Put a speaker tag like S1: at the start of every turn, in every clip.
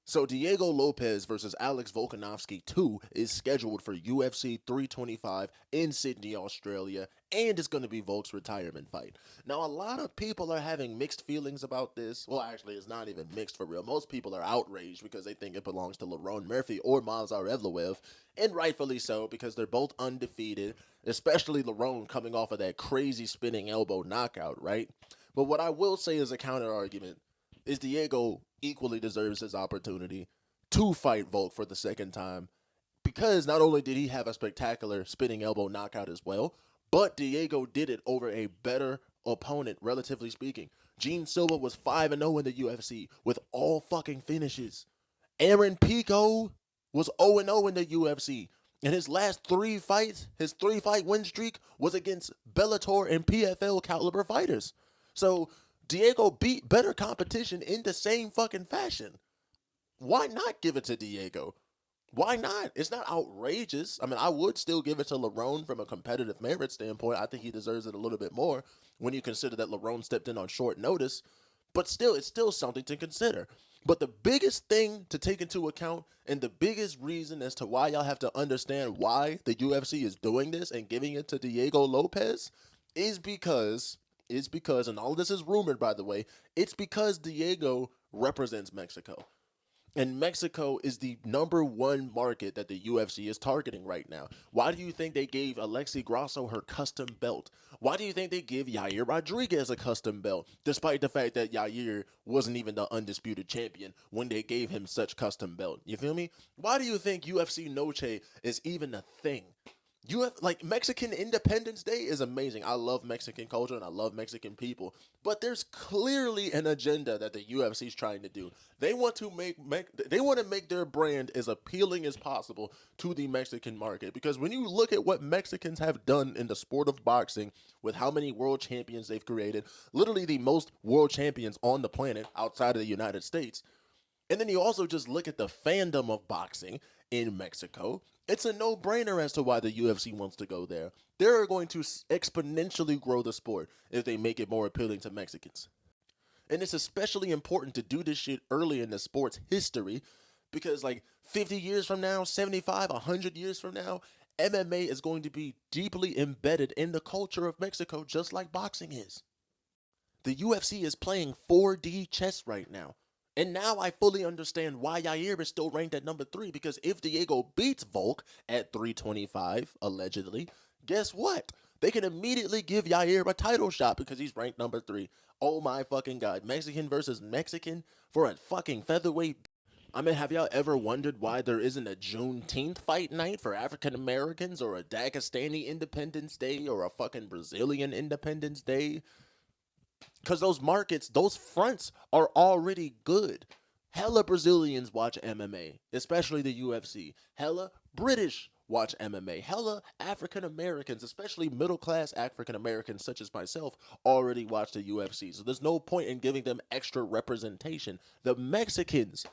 S1: So Diego Lopez versus Alex Volkanovski 2 is scheduled for UFC 325 in Sydney, Australia, and it's going to be Volk's retirement fight. Now, a lot of people are having mixed feelings about this. Well, actually, it's not even mixed for real. Most people are outraged because they think it belongs to Lerone Murphy or Movsar Evloev, and rightfully so because they're both undefeated, especially Lerone coming off of that crazy spinning elbow knockout, right? But what I will say as a counter argument is Diego equally deserves his opportunity to fight Volk for the second time because not only did he have a spectacular spinning elbow knockout as well, but Diego did it over a better opponent, relatively speaking. Gene Silva was 5-0 in the UFC with all fucking finishes. Aaron Pico was 0-0 in the UFC. And his last three fights, his three-fight win streak was against Bellator and PFL caliber fighters. So Diego beat better competition in the same fucking fashion. Why not give it to Diego? Why not? It's not outrageous. I mean, I would still give it to Lerone from a competitive merit standpoint. I think he deserves it a little bit more when you consider that Lerone stepped in on short notice. But still, it's still something to consider. But the biggest thing to take into account and the biggest reason as to why y'all have to understand why the UFC is doing this and giving it to Diego Lopez is because, and all this is rumored by the way, it's because Diego represents Mexico. And Mexico is the number one market that the UFC is targeting right now. Why do you think they gave Alexi Grasso her custom belt? Why do you think they give Yair Rodriguez a custom belt, despite the fact that Yair wasn't even the undisputed champion when they gave him such custom belt? You feel me? Why do you think UFC Noche is even a thing? You have like Mexican Independence Day is amazing. I love Mexican culture and I love Mexican people, but there's clearly an agenda that the UFC is trying to do. They want to make their brand as appealing as possible to the Mexican market because when you look at what Mexicans have done in the sport of boxing with how many world champions they've created, literally the most world champions on the planet outside of the United States, and then you also just look at the fandom of boxing in Mexico. It's a no brainer as to why the UFC wants to go there. They're going to exponentially grow the sport if they make it more appealing to Mexicans. And it's especially important to do this shit early in the sport's history because, like, 50 years from now, 75, 100 years from now, MMA is going to be deeply embedded in the culture of Mexico, just like boxing is. The UFC is playing 4D chess right now. And now I fully understand why Yair is still ranked at number 3 because if Diego beats Volk at 325, allegedly, guess what? They can immediately give Yair a title shot because he's ranked number 3. Oh my fucking god. Mexican versus Mexican for a fucking featherweight. I mean, have y'all ever wondered why there isn't a Juneteenth fight night for African Americans or a Dagestani Independence Day or a fucking Brazilian Independence Day? Because those markets, those fronts are already good. Hella Brazilians watch MMA, especially the UFC. Hella British watch MMA. Hella African Americans, especially middle class African Americans such as myself, already watch the UFC. So there's no point in giving them extra representation. The Mexicans,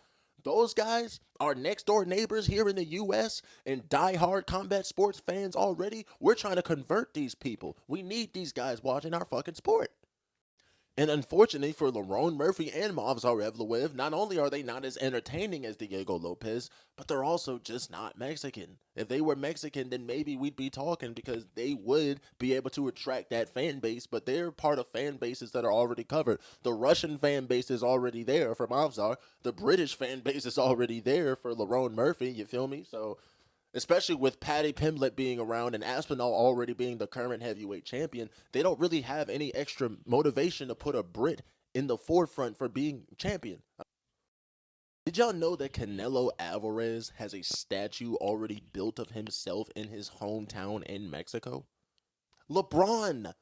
S1: those guys, our next door neighbors here in the US and die-hard combat sports fans already. We're trying to convert these people. We need these guys watching our fucking sport. And unfortunately for Lerone Murphy and Movsar Evloev, not only are they not as entertaining as Diego Lopez, but they're also just not Mexican. If they were Mexican, then maybe we'd be talking because they would be able to attract that fan base, but they're part of fan bases that are already covered. The Russian fan base is already there for Movsar. The British fan base is already there for Lerone Murphy, you feel me? So especially with Paddy Pimblett being around and Aspinall already being the current heavyweight champion, they don't really have any extra motivation to put a Brit in the forefront for being champion. Did y'all know that Canelo Alvarez has a statue already built of himself in his hometown in Mexico? LeBron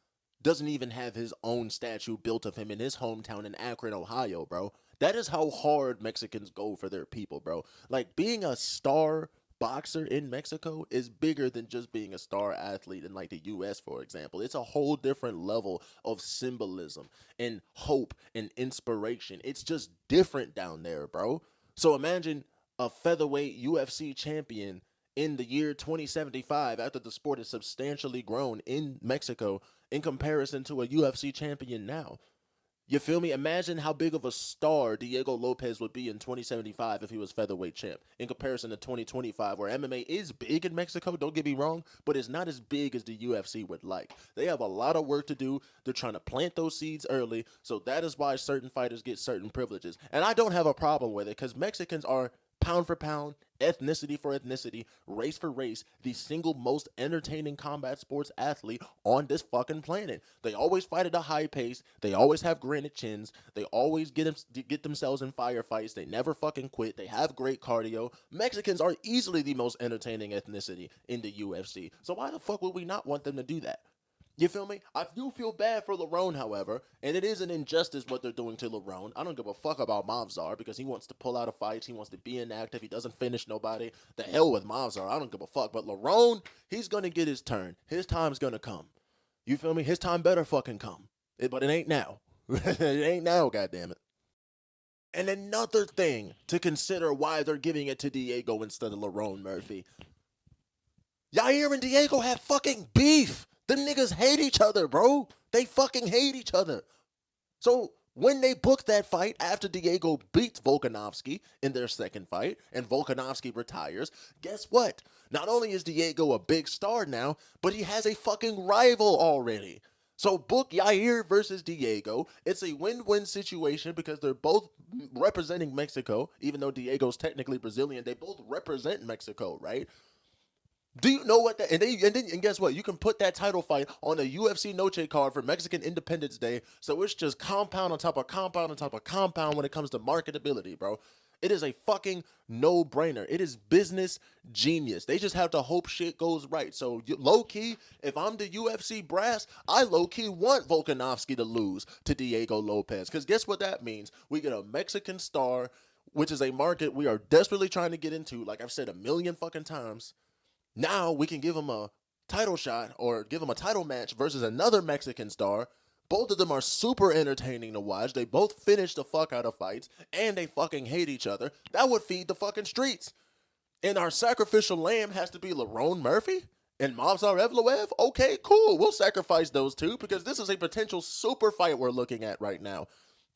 S1: doesn't even have his own statue built of him in his hometown in Akron, Ohio, bro. That is how hard Mexicans go for their people, bro. Like, being a star boxer in Mexico is bigger than just being a star athlete in, like, the US, for example. It's a whole different level of symbolism and hope and inspiration. It's just different down there, bro. So imagine a featherweight UFC champion in the year 2075 after the sport is substantially grown in Mexico in comparison to a UFC champion now. You feel me? Imagine how big of a star Diego Lopez would be in 2075 if he was featherweight champ in comparison to 2025, where MMA is big in Mexico, don't get me wrong, but it's not as big as the UFC would like. They have a lot of work to do. They're trying to plant those seeds early, so that is why certain fighters get certain privileges. And I don't have a problem with it because Mexicans are pound for pound, ethnicity for ethnicity, race for race, the single most entertaining combat sports athlete on this fucking planet. They always fight at a high pace. They always have granite chins. They always get themselves in firefights. They never fucking quit. They have great cardio. Mexicans are easily the most entertaining ethnicity in the UFC. So why the fuck would we not want them to do that? You feel me? I do feel bad for Lerone, however, and it is an injustice what they're doing to Lerone. I don't give a fuck about Movzar because he wants to pull out of fights. He wants to be inactive. He doesn't finish nobody. The hell with Movzar. I don't give a fuck. But Lerone, he's going to get his turn. His time's going to come. You feel me? His time better fucking come. But it ain't now. It ain't now, goddammit. And another thing to consider why they're giving it to Diego instead of Lerone Murphy. Yair and Diego have fucking beef. Them niggas hate each other, bro. They fucking hate each other. So when they booked that fight after Diego beats Volkanovski in their second fight and Volkanovski retires, guess what? Not only is Diego a big star now, but he has a fucking rival already. So book Yair versus Diego. It's a win-win situation because they're both representing Mexico, even though Diego's technically Brazilian. They both represent Mexico, right? Do you know what that and guess what? You can put that title fight on a UFC Noche card for Mexican Independence Day. So it's just compound on top of compound on top of compound when it comes to marketability, bro. It is a fucking no-brainer. It is business genius. They just have to hope shit goes right. So low-key, if I'm the UFC brass, I low-key want Volkanovski to lose to Diego Lopez. Because guess what that means? We get a Mexican star, which is a market we are desperately trying to get into, like I've said a million fucking times. Now we can give him a title shot or give him a title match versus another Mexican star. Both of them are super entertaining to watch. They both finish the fuck out of fights and they fucking hate each other. That would feed the fucking streets. And our sacrificial lamb has to be Lerone Murphy and Movzar Evloev? Okay, cool. We'll sacrifice those two because this is a potential super fight we're looking at right now.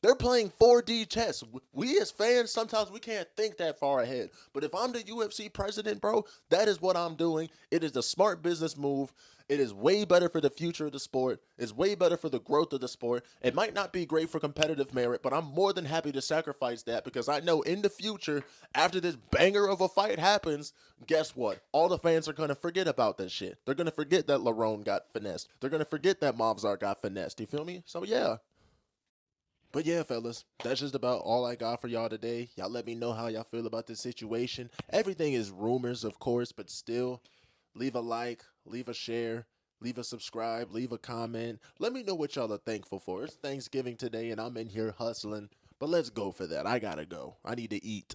S1: They're playing 4D chess. We as fans, sometimes we can't think that far ahead. But if I'm the UFC president, bro, that is what I'm doing. It is the smart business move. It is way better for the future of the sport. It's way better for the growth of the sport. It might not be great for competitive merit, but I'm more than happy to sacrifice that because I know in the future, after this banger of a fight happens, guess what? All the fans are going to forget about that shit. They're going to forget that Lerone got finessed. They're going to forget that Movzar got finessed. You feel me? So yeah. But yeah, fellas, that's just about all I got for y'all today. Y'all let me know how y'all feel about this situation. Everything is rumors, of course, but still, leave a like, leave a share, leave a subscribe, leave a comment. Let me know what y'all are thankful for. It's Thanksgiving today, and I'm in here hustling. But let's go for that. I gotta go. I need to eat.